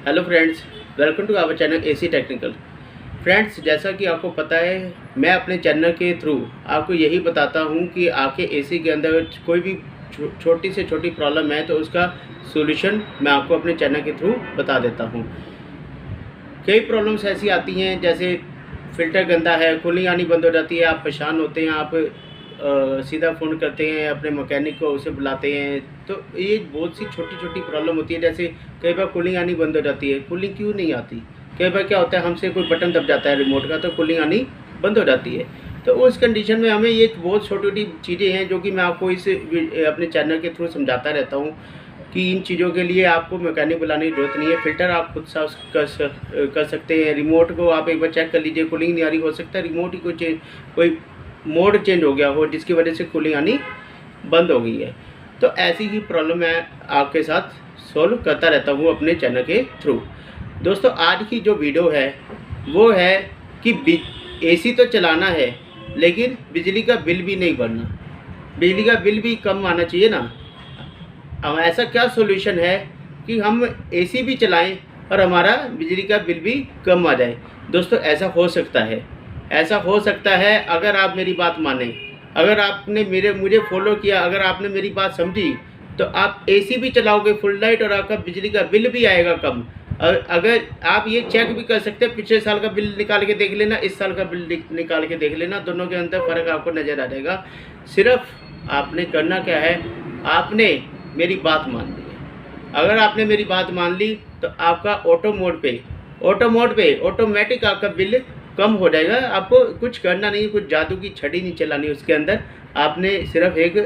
Hello friends, welcome to our channel AC technical. Friends, जैसा कि आपको पता है, मैं अपने चैनल के थ्रू आपको यही बताता हूं कि आपके एसी के अंदर कोई भी छोटी से छोटी प्रॉब्लम है तो उसका सॉल्यूशन मैं आपको अपने चैनल के थ्रू बता देता हूं। कई प्रॉब्लम्स ऐसी आती हैं, जैसे फ़िल्टर गंदा है, कूलिंग आनी बंद हो जाती है, आप परेशान होते हैं, आप सीधा फ़ोन करते हैं अपने मैकेनिक को, उसे बुलाते हैं, तो ये बहुत सी छोटी छोटी प्रॉब्लम होती है। जैसे कई बार कूलिंग आनी बंद हो जाती है, कूलिंग क्यों नहीं आती? कई बार क्या होता है, हमसे कोई बटन दब जाता है रिमोट का तो कूलिंग आनी बंद हो जाती है। तो उस कंडीशन में हमें ये बहुत छोटी छोटी चीज़ें हैं जो कि मैं आपको इस अपने चैनल के थ्रू समझाता रहता हूँ कि इन चीज़ों के लिए आपको मैकेनिक बुलाने की ज़रूरत नहीं है। फ़िल्टर आप खुद साफ कर सकते हैं। रिमोट को आप एक बार चेक कर लीजिए, कूलिंग नहीं आ रही, हो सकता है रिमोट ही कोई मोड चेंज हो गया हो जिसकी वजह से कूलिंग आनी बंद हो गई है। तो ऐसी ही प्रॉब्लम मैं आपके साथ सॉल्व करता रहता हूँ अपने चैनल के थ्रू। दोस्तों, आज की जो वीडियो है वो है कि एसी तो चलाना है लेकिन बिजली का बिल भी नहीं भरना, बिजली का बिल भी कम आना चाहिए ना। अब ऐसा क्या सॉल्यूशन है कि हम एसी भी चलाएं और हमारा बिजली का बिल भी कम आ जाए? दोस्तों, ऐसा हो सकता है, ऐसा हो सकता है अगर आप मेरी बात मानें, अगर आपने मुझे फॉलो किया, अगर आपने मेरी बात समझी तो आप एसी भी चलाओगे फुल नाइट और आपका बिजली का बिल भी आएगा कम। और अगर आप ये चेक भी कर सकते हैं, पिछले साल का बिल निकाल के देख लेना, इस साल का बिल निकाल के देख लेना, दोनों के अंदर फ़र्क आपको नज़र आ जाएगा। सिर्फ आपने करना क्या है, आपने मेरी बात मान ली है। अगर आपने मेरी बात मान ली तो आपका ऑटो मोड पे ऑटोमेटिक आपका बिल कम हो जाएगा। आपको कुछ करना नहीं, कुछ जादू की छड़ी नहीं चलानी उसके अंदर। आपने सिर्फ एक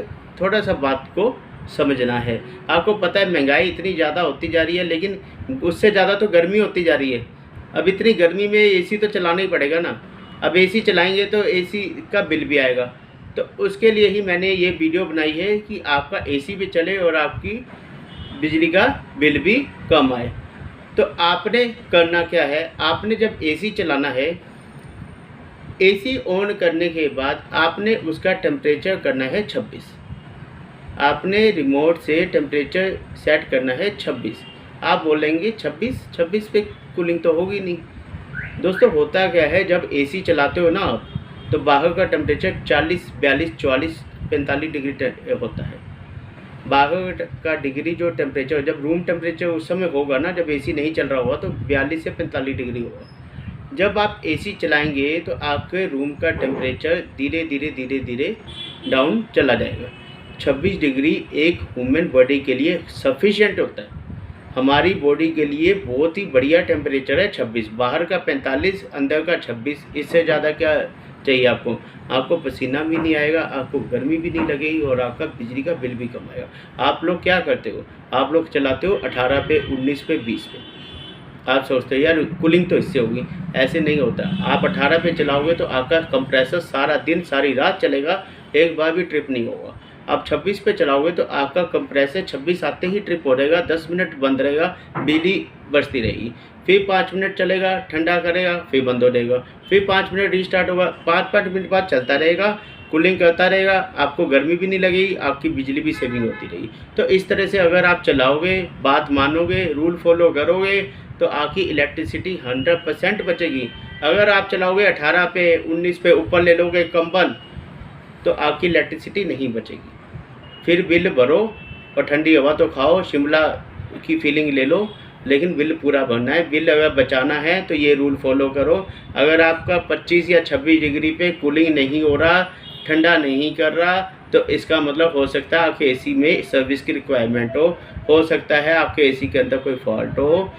थोड़ा सा बात को समझना है। आपको पता है महंगाई इतनी ज़्यादा होती जा रही है, लेकिन उससे ज़्यादा तो गर्मी होती जा रही है। अब इतनी गर्मी में एसी तो चलाना ही पड़ेगा ना। अब एसी चलाएंगे तो एसी का बिल भी आएगा। तो उसके लिए ही मैंने ये वीडियो बनाई है कि आपका एसी भी चले और आपकी बिजली का बिल भी कम आए। तो आपने करना क्या है, आपने जब एसी चलाना है, एसी ऑन करने के बाद आपने उसका टेम्परेचर करना है 26। आपने रिमोट से टेम्परेचर सेट करना है 26। आप बोलेंगे 26 पे कूलिंग तो होगी नहीं। दोस्तों, होता क्या है, जब एसी चलाते हो ना आप, तो बाहर का टेम्परेचर 40, 42, 44, 45 डिग्री होता है। बाहर का डिग्री जो टेम्परेचर, जब रूम टेम्परेचर उस समय होगा ना, जब एसी नहीं चल रहा होगा, तो 42 से 45 डिग्री होगा। जब आप एसी चलाएंगे तो आपके रूम का टेम्परेचर धीरे धीरे डाउन चला जाएगा। 26 डिग्री एक ह्यूमन बॉडी के लिए सफिशिएंट होता है। हमारी बॉडी के लिए बहुत ही बढ़िया टेम्परेचर है 26। बाहर का 45, अंदर का 26। इससे ज़्यादा क्या चाहिए आपको? आपको पसीना भी नहीं आएगा, आपको गर्मी भी नहीं लगेगी और आपका बिजली का बिल भी कम आएगा। आप लोग क्या करते हो? आप लोग चलाते हो 18 पे, 19 पे, 20 पे। आप सोचते हो यार कूलिंग तो इससे होगी। ऐसे नहीं होता। आप 18 पे चलाओगे तो आपका कंप्रेसर सारा दिन सारी रात चलेगा, एक बार भी ट्रिप नहीं होगा। आप 26 पे चलाओगे तो आपका कंप्रेसर 26 आते ही ट्रिप हो जाएगा, 10 मिनट बंद रहेगा, बिजली बचती रहेगी। फिर 5 मिनट चलेगा, ठंडा करेगा, फिर बंद हो जाएगा, फिर 5 मिनट रीस्टार्ट होगा, 5 मिनट बाद चलता रहेगा, कूलिंग करता रहेगा, आपको गर्मी भी नहीं लगेगी, आपकी बिजली भी सेविंग होती रहेगी। तो इस तरह से अगर आप चलाओगे, बात मानोगे, रूल फॉलो करोगे तो आपकी इलेक्ट्रिसिटी 100% बचेगी। अगर आप चलाओगे 18 पे, 19 पे, ऊपर ले लोगे कंबल, तो आपकी इलेक्ट्रिसिटी नहीं बचेगी। फिर बिल भरो और ठंडी हवा तो खाओ, शिमला की फीलिंग ले लो, लेकिन बिल पूरा भरना है। बिल अगर बचाना है तो ये रूल फॉलो करो। अगर आपका 25 या 26 डिग्री पे कूलिंग नहीं हो रहा, ठंडा नहीं कर रहा, तो इसका मतलब हो सकता है आपके एसी में सर्विस की रिक्वायरमेंट हो सकता है आपके एसी के अंदर कोई फॉल्ट हो।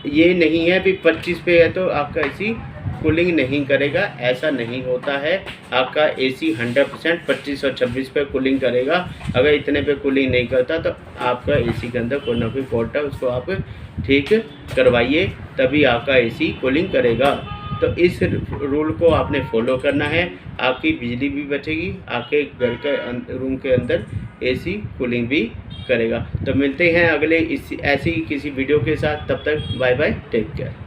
ये नहीं है भी 25 पे है तो आपका एसी कूलिंग नहीं करेगा, ऐसा नहीं होता है। आपका एसी 100% 25 और 26 पे कूलिंग करेगा। अगर इतने पे कूलिंग नहीं करता तो आपका एसी के अंदर कोई ना कोई फॉल्ट है, उसको आप ठीक करवाइए, तभी आपका एसी कूलिंग करेगा। तो इस रूल को आपने फॉलो करना है, आपकी बिजली भी बचेगी, आपके घर के रूम के अंदर एसी कूलिंग भी करेगा। तो मिलते हैं अगले ऐसी किसी वीडियो के साथ, तब तक बाय बाय, टेक केयर।